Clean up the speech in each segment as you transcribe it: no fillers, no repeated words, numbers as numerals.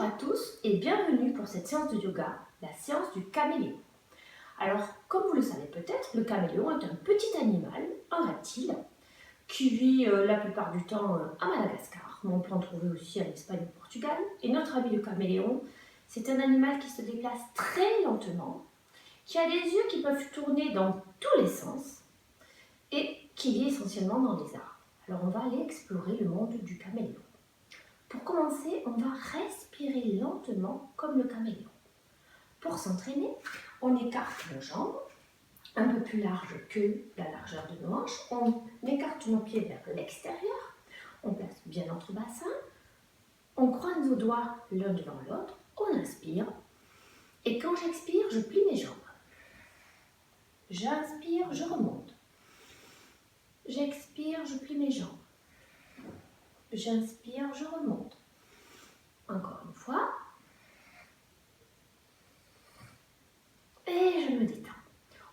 à tous et bienvenue pour cette séance de yoga, la séance du caméléon. Alors, comme vous le savez peut-être, le caméléon est un petit animal, un reptile, qui vit la plupart du temps à Madagascar, mais on peut en trouver aussi en Espagne ou au Portugal. Et notre ami le caméléon, c'est un animal qui se déplace très lentement, qui a des yeux qui peuvent tourner dans tous les sens et qui vit essentiellement dans les arbres. Alors on va aller explorer le monde du caméléon. Pour commencer, on va respirer lentement comme le caméléon. Pour s'entraîner, on écarte nos jambes, un peu plus larges que la largeur de nos hanches. On écarte nos pieds vers l'extérieur. On place bien notre bassin. On croise nos doigts l'un devant l'autre. On inspire. Et quand j'expire, je plie mes jambes. J'inspire, je remonte. J'expire, je plie mes jambes. J'inspire, je remonte. Encore une fois. Et je me détends.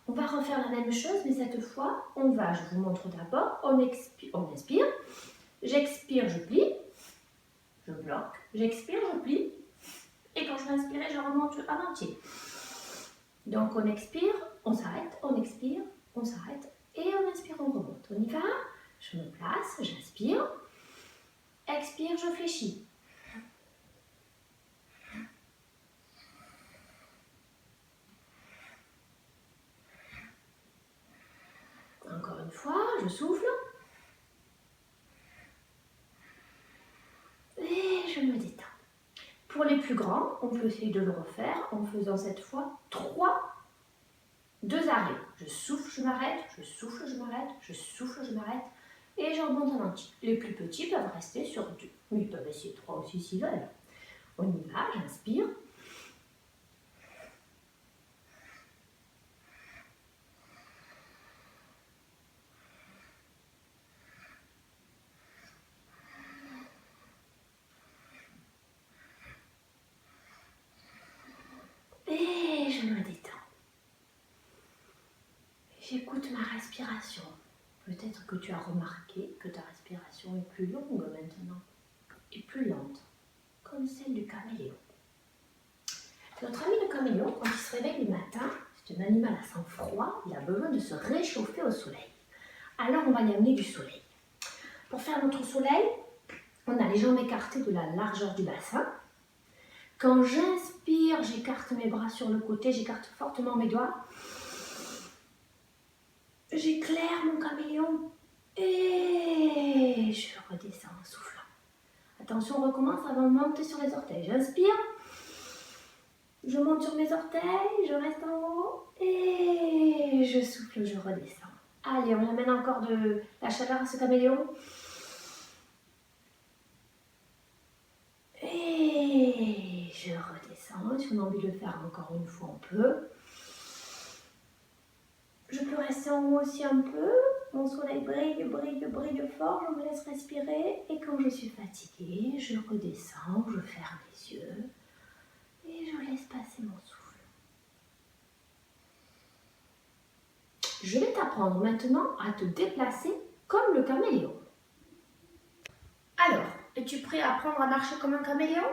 On va refaire la même chose, mais cette fois, je vous montre d'abord, on inspire, j'expire, je plie, je bloque, j'expire, je plie, et quand je vais inspirer, je remonte à entier. Donc on expire, on s'arrête, on expire, on s'arrête, et on inspire, on remonte. On y va, je me place, j'inspire, expire, je fléchis. Encore une fois, je souffle. Et je me détends. Pour les plus grands, on peut essayer de le refaire en faisant cette fois 2 arrêts. Je souffle, je m'arrête, je souffle, je m'arrête, je souffle, je m'arrête. Et je remonte en entier. Les plus petits peuvent rester sur 2. Mais ils peuvent essayer 3 aussi s'ils veulent. On y va, j'inspire. Et je me détends. J'écoute ma respiration. Peut-être que tu as remarqué que ta respiration est plus longue maintenant et plus lente, comme celle du caméléon. Notre ami le caméléon, quand il se réveille le matin, c'est un animal à sang froid, il a besoin de se réchauffer au soleil. Alors on va y amener du soleil. Pour faire notre soleil, on a les jambes écartées de la largeur du bassin. Quand j'inspire, j'écarte mes bras sur le côté, j'écarte fortement mes doigts. J'éclaire mon caméléon et je redescends en soufflant. Attention, on recommence avant de monter sur les orteils. J'inspire, je monte sur mes orteils, je reste en haut et je souffle, je redescends. Allez, on amène encore de la chaleur à ce caméléon. Et je redescends. Si on a envie de le faire encore une fois, on peut. Je peux rester en haut aussi un peu. Mon soleil brille, brille, brille fort. Je me laisse respirer. Et quand je suis fatiguée, je redescends, je ferme les yeux. Et je laisse passer mon souffle. Je vais t'apprendre maintenant à te déplacer comme le caméléon. Alors, es-tu prêt à apprendre à marcher comme un caméléon?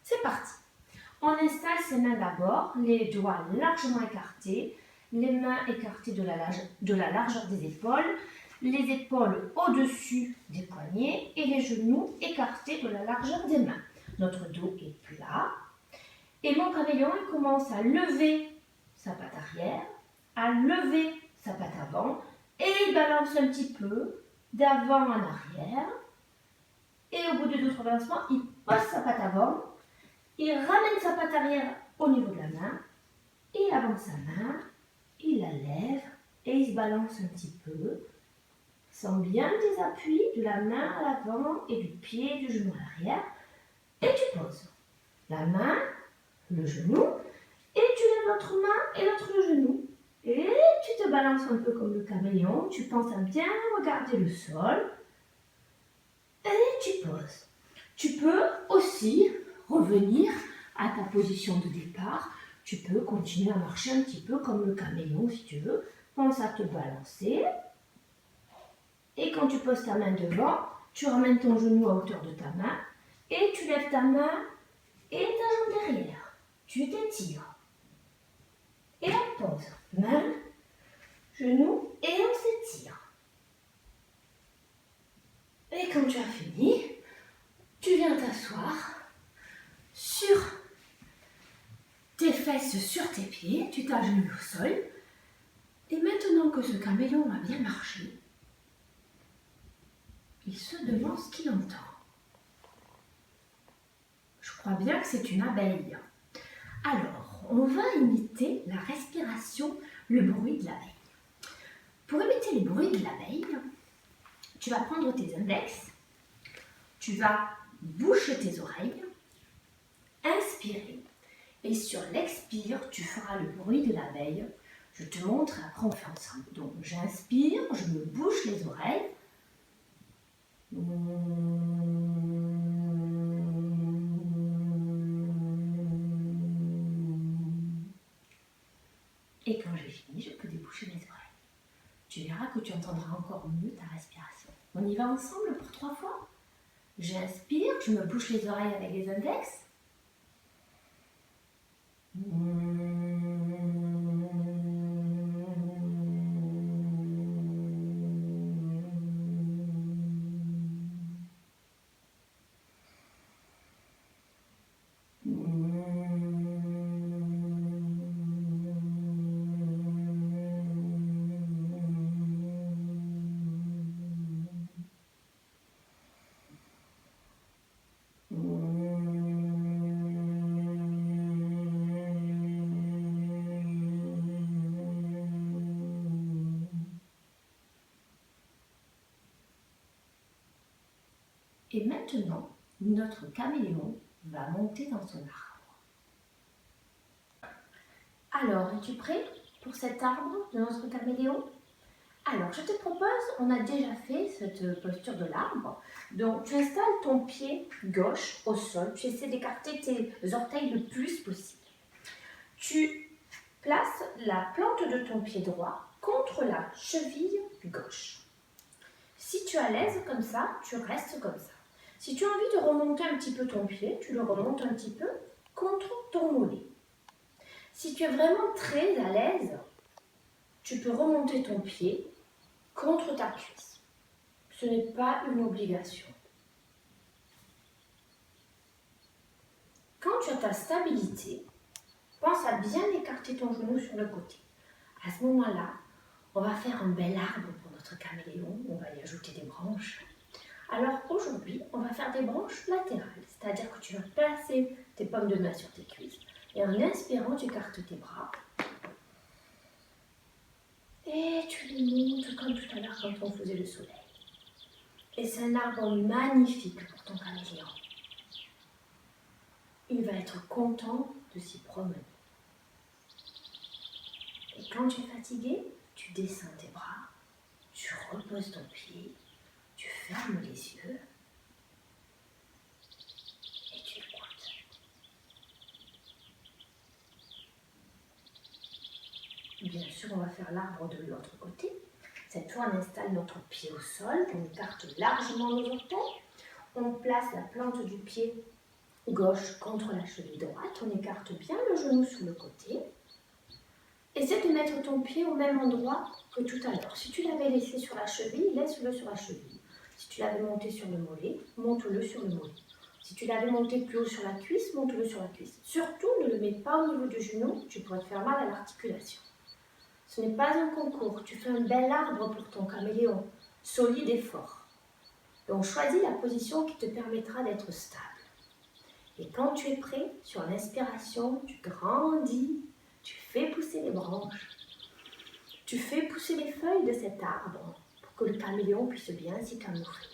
C'est parti. On installe ses mains d'abord, les doigts largement écartés, les mains écartées de la largeur des épaules, les épaules au-dessus des poignets et les genoux écartés de la largeur des mains. Notre dos est plat. Et mon caméléon, il commence à lever sa patte arrière, à lever sa patte avant, et il balance un petit peu d'avant en arrière. Et au bout de 2-3 balancements, il pose sa patte avant, il ramène sa patte arrière au niveau de la main, il avance sa main, il la lève et il se balance un petit peu. Sens bien tes appuis de la main à l'avant et du pied et du genou à l'arrière. Et tu poses la main, le genou, et tu lèves l'autre main et l'autre genou. Et tu te balances un peu comme le caméléon, tu penses à bien regarder le sol. Et tu poses. Tu peux aussi revenir à ta position de départ. Tu peux continuer à marcher un petit peu comme le caméléon si tu veux. Pense à te balancer. Et quand tu poses ta main devant, tu ramènes ton genou à hauteur de ta main. Et tu lèves ta main Et ta jambe derrière. Tu t'étires. Et on pose. Main, genou et on s'étire. Et quand tu as fini, tu viens t'asseoir sur tes fesses, sur tes pieds, tu t'agenouilles au sol. Et maintenant que ce caméléon a bien marché, il se demande ce qu'il entend. Je crois bien que c'est une abeille. Alors, on va imiter la respiration, le bruit de l'abeille. Pour imiter le bruit de l'abeille, tu vas prendre tes index, tu vas boucher tes oreilles, inspirer, et sur l'expire, tu feras le bruit de l'abeille. Je te montre et après on fait ensemble. Donc, j'inspire, je me bouche les oreilles. Et quand j'ai fini, je peux déboucher mes oreilles. Tu verras que tu entendras encore mieux ta respiration. On y va ensemble pour 3 fois. J'inspire, je me bouche les oreilles avec les index. Et maintenant, notre caméléon va monter dans son arbre. Alors, es-tu prêt pour cet arbre de notre caméléon? Alors, je te propose, on a déjà fait cette posture de l'arbre. Donc, tu installes ton pied gauche au sol. Tu essaies d'écarter tes orteils le plus possible. Tu places la plante de ton pied droit contre la cheville gauche. Si tu es à l'aise comme ça, tu restes comme ça. Si tu as envie de remonter un petit peu ton pied, tu le remontes un petit peu contre ton mollet. Si tu es vraiment très à l'aise, tu peux remonter ton pied contre ta cuisse. Ce n'est pas une obligation. Quand tu as ta stabilité, pense à bien écarter ton genou sur le côté. À ce moment-là, on va faire un bel arbre pour notre caméléon. On va y ajouter des branches. Alors aujourd'hui, on va faire des branches latérales, c'est-à-dire que tu vas placer tes pommes de main sur tes cuisses et en inspirant, tu écartes tes bras et tu les montes comme tout à l'heure quand on faisait le soleil. Et c'est un arbre magnifique pour ton caméléon. Il va être content de s'y promener. Et quand tu es fatigué, tu descends tes bras, tu reposes ton pied, tu fermes les yeux et tu écoutes. Bien sûr, on va faire l'arbre de l'autre côté. Cette fois, on installe notre pied au sol, on écarte largement nos orteils. On place la plante du pied gauche contre la cheville droite. On écarte bien le genou sur le côté. Essaie de mettre ton pied au même endroit que tout à l'heure. Si tu l'avais laissé sur la cheville, laisse-le sur la cheville. Si tu l'avais monté sur le mollet, monte-le sur le mollet. Si tu l'avais monté plus haut sur la cuisse, monte-le sur la cuisse. Surtout, ne le mets pas au niveau du genou, tu pourrais te faire mal à l'articulation. Ce n'est pas un concours, tu fais un bel arbre pour ton caméléon, solide et fort. Donc choisis la position qui te permettra d'être stable. Et quand tu es prêt, sur l'inspiration, tu grandis, tu fais pousser les branches, tu fais pousser les feuilles de cet arbre pour que le caméléon puisse bien s'y camoufler.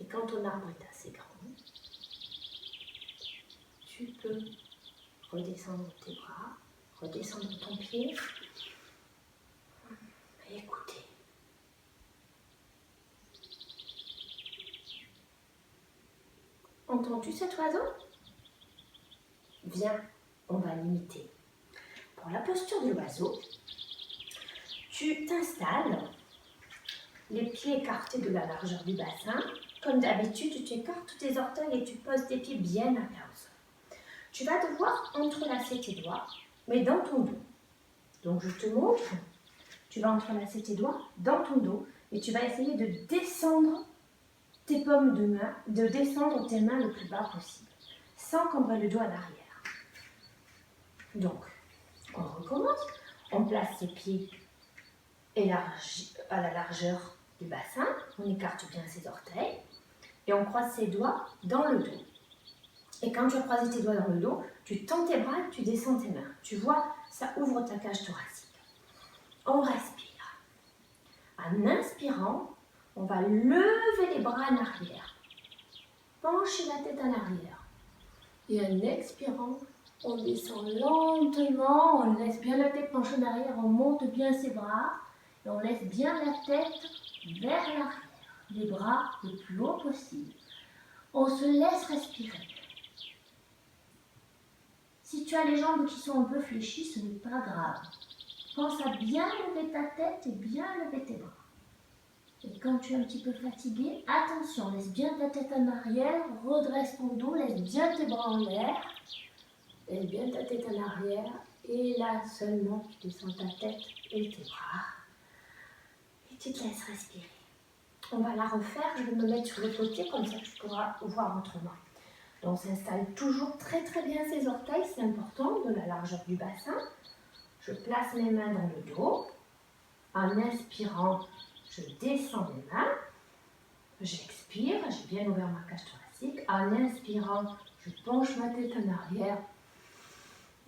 Et quand ton arbre est assez grand, tu peux redescendre tes bras, redescendre ton pied et écouter. Entends-tu cet oiseau? Viens, on va l'imiter. Pour la posture de l'oiseau, tu t'installes, les pieds écartés de la largeur du bassin, Comme d'habitude, tu écartes tous tes orteils et tu poses tes pieds bien à plat au sol. Tu vas devoir entrelacer tes doigts, mais dans ton dos. Donc je te montre, tu vas entrelacer tes doigts dans ton dos et tu vas essayer de descendre tes paumes de main, de descendre tes mains le plus bas possible, sans cambrer le dos à l'arrière. Donc, on recommence, on place ses pieds à la largeur du bassin, on écarte bien ses orteils et on croise ses doigts dans le dos. Et quand tu as croisé tes doigts dans le dos, tu tends tes bras et tu descends tes mains. Tu vois, ça ouvre ta cage thoracique. On respire. En inspirant, on va lever les bras en arrière. Pencher la tête en arrière. Et en expirant, on descend lentement, on laisse bien la tête penchée en arrière, on monte bien ses bras et on laisse bien la tête vers l'arrière. Les bras le plus haut possible. On se laisse respirer. Si tu as les jambes qui sont un peu fléchies, ce n'est pas grave. Pense à bien lever ta tête et bien lever tes bras. Et quand tu es un petit peu fatigué, attention, laisse bien ta tête en arrière, redresse ton dos, laisse bien tes bras en l'air. Laisse bien ta tête en arrière. Et là seulement, tu descends ta tête et tes bras. Et tu te laisses respirer. On va la refaire, je vais me mettre sur le côté, comme ça tu pourras voir autrement. Donc, on s'installe toujours très bien ses orteils, c'est important, de la largeur du bassin. Je place mes mains dans le dos. En inspirant, je descends mes mains. J'expire, j'ai bien ouvert ma cage thoracique. En inspirant, je penche ma tête en arrière.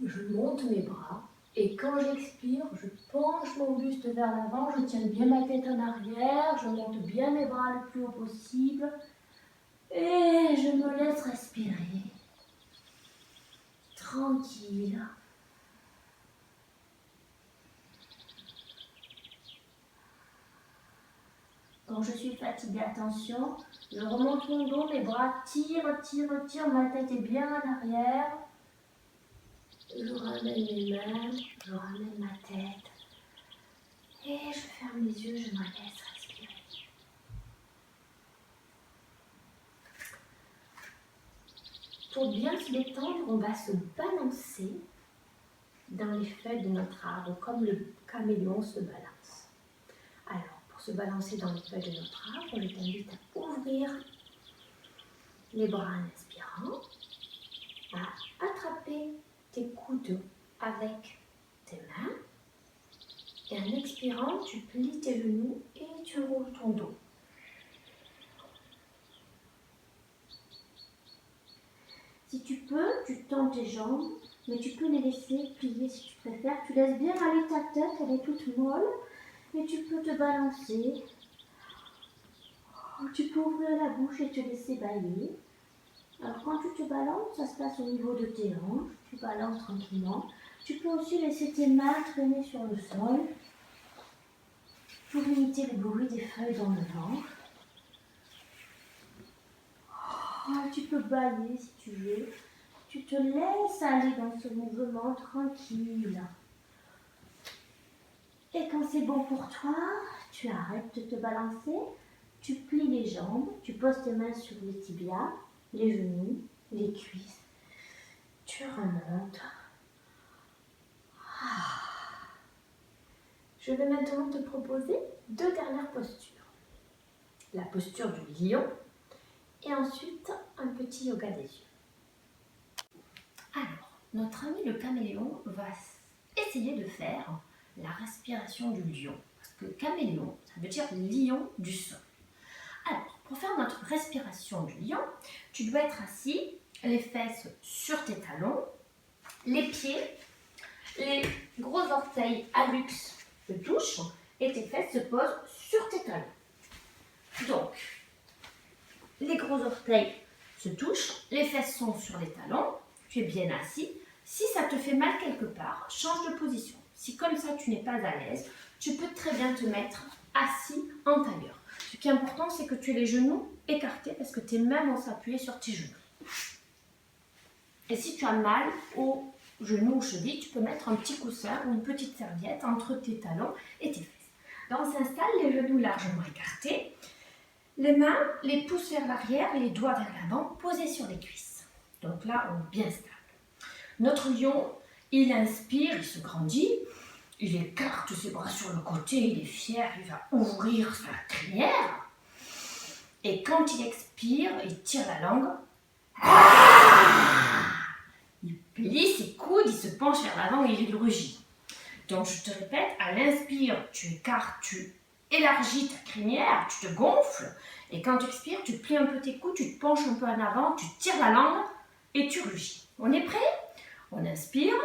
Je monte mes bras. Et quand j'expire, je penche mon buste vers l'avant. Je tiens bien ma tête en arrière. Je monte bien mes bras le plus haut possible. Et je me laisse respirer. Tranquille. Quand je suis fatiguée, attention, je remonte mon dos, mes bras tirent, ma tête est bien en arrière. Je ramène mes mains, je ramène ma tête. Et je ferme les yeux, je me laisse respirer. Pour bien se détendre, on va se balancer dans les feuilles de notre arbre, comme le caméléon se balance. Alors, pour se balancer dans les feuilles de notre arbre, je t'invite à ouvrir les bras en inspirant, à attraper tes coudes avec tes mains, et en expirant, tu plies tes genoux et tu roules ton dos. Si tu peux, tu tends tes jambes, mais tu peux les laisser plier si tu préfères. Tu laisses bien aller ta tête, elle est toute molle, et tu peux te balancer. Tu peux ouvrir la bouche et te laisser bâiller. Alors quand tu te balances, ça se passe au niveau de tes hanches, tu balances tranquillement. Tu peux aussi laisser tes mains traîner sur le sol pour imiter le bruit des feuilles dans le vent. Tu peux bâiller si tu veux. Tu te laisses aller dans ce mouvement tranquille. Et quand c'est bon pour toi, tu arrêtes de te balancer. Tu plies les jambes, tu poses tes mains sur les tibias, les genoux, les cuisses. Tu remontes. Je vais maintenant te proposer 2 dernières postures. La posture du lion et ensuite un petit yoga des yeux. Alors, notre ami le caméléon va essayer de faire la respiration du lion. Parce que caméléon, ça veut dire lion du sol. Alors, pour faire notre respiration du lion, tu dois être assis, les fesses sur tes talons, les pieds, les gros orteils à luxe se touchent et tes fesses se posent sur tes talons. Donc, les gros orteils se touchent, les fesses sont sur les talons, tu es bien assis. Si ça te fait mal quelque part, change de position. Si comme ça tu n'es pas à l'aise, tu peux très bien te mettre assis en tailleur. Ce qui est important, c'est que tu aies les genoux écartés parce que tes mains vont s'appuyer sur tes genoux. Et si tu as mal aux genoux ou chevilles, tu peux mettre un petit coussin ou une petite serviette entre tes talons et tes fesses. Donc on s'installe, les genoux largement écartés. Les mains, les pouces vers l'arrière et les doigts vers l'avant, posés sur les cuisses. Donc là, on est bien stable. Notre lion, il inspire, il se grandit, il écarte ses bras sur le côté, il est fier, il va ouvrir sa crinière. Et quand il expire, il tire la langue. Il plie ses coudes, il se penche vers l'avant et il rugit. Donc je te répète, à l'inspire, tu écartes, tu élargis ta crinière, tu te gonfles. Et quand tu expires, tu plies un peu tes coudes, tu te penches un peu en avant, tu tires la langue et tu rugis. On est prêt? On inspire.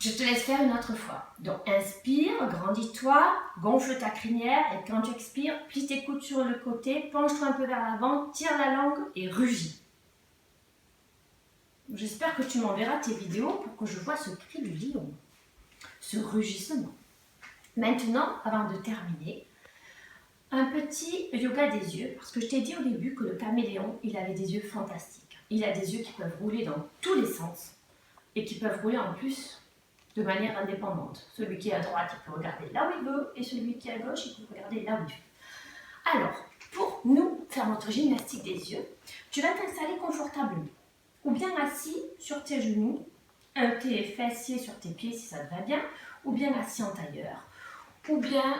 Je te laisse faire une autre fois. Donc inspire, grandis-toi, gonfle ta crinière et quand tu expires, plie tes coudes sur le côté, penche-toi un peu vers l'avant, tire la langue et rugis. J'espère que tu m'enverras tes vidéos pour que je vois ce cri du lion, ce rugissement. Maintenant, avant de terminer, un petit yoga des yeux, parce que je t'ai dit au début que le caméléon, il avait des yeux fantastiques. Il a des yeux qui peuvent rouler dans tous les sens et qui peuvent rouler en plus de manière indépendante. Celui qui est à droite, il peut regarder là où il veut et celui qui est à gauche, il peut regarder là où il veut. Alors, pour nous faire notre gymnastique des yeux, tu vas t'installer confortablement. Ou bien assis sur tes genoux, tes fessiers sur tes pieds si ça te va bien, ou bien assis en tailleur, ou bien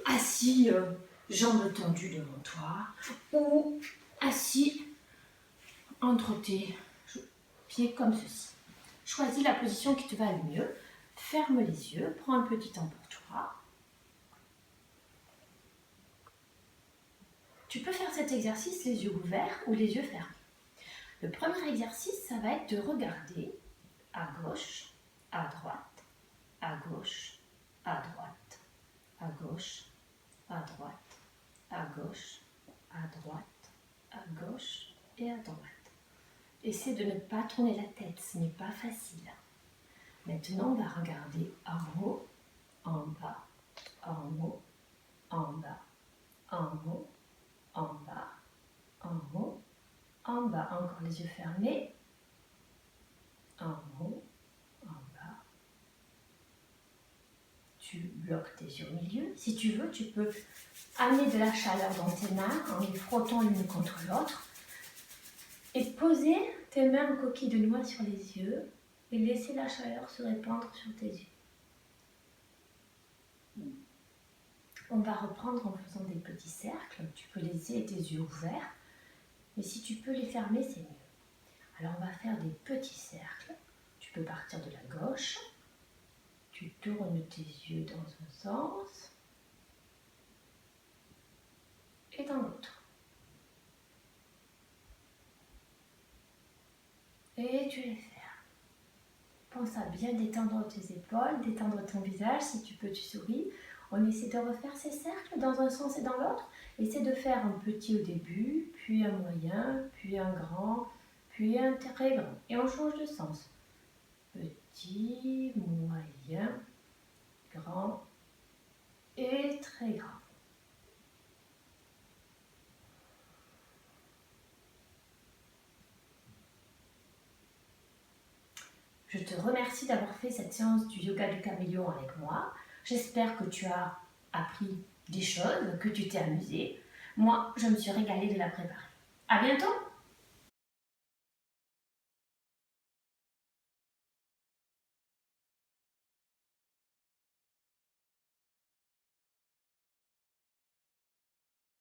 assis jambes tendues devant toi, ou assis entre tes pieds comme ceci. Choisis la position qui te va le mieux, ferme les yeux, prends un petit temps pour toi. Tu peux faire cet exercice les yeux ouverts ou les yeux fermés. Le premier exercice, ça va être de regarder à gauche, à droite, à gauche, à droite, à gauche, à droite, à gauche, à droite, à gauche et à droite. Essaie de ne pas tourner la tête, ce n'est pas facile. Maintenant, on va regarder en haut, en bas, en haut, en bas, en haut, en bas, en haut, en bas. Encore les yeux fermés. En haut, en bas. Tu bloques tes yeux au milieu. Si tu veux, tu peux amener de la chaleur dans tes mains en les frottant l'une contre l'autre et poser tes mains en coquille de noix sur les yeux et laisser la chaleur se répandre sur tes yeux. On va reprendre en faisant des petits cercles. Tu peux laisser tes yeux ouverts, mais si tu peux les fermer, c'est mieux. Alors on va faire des petits cercles. Tu peux partir de la gauche. Tu tournes tes yeux dans un sens et dans l'autre. Et tu les fermes. Pense à bien détendre tes épaules, détendre ton visage. Si tu peux, tu souris. On essaie de refaire ces cercles dans un sens et dans l'autre. Essaie de faire un petit au début, puis un moyen, puis un grand, puis un très grand. Et on change de sens. Petit, moyen, grand et très grand. Je te remercie d'avoir fait cette séance du yoga du caméléon avec moi. J'espère que tu as appris des choses, que tu t'es amusé. Moi, je me suis régalée de la préparer. À bientôt!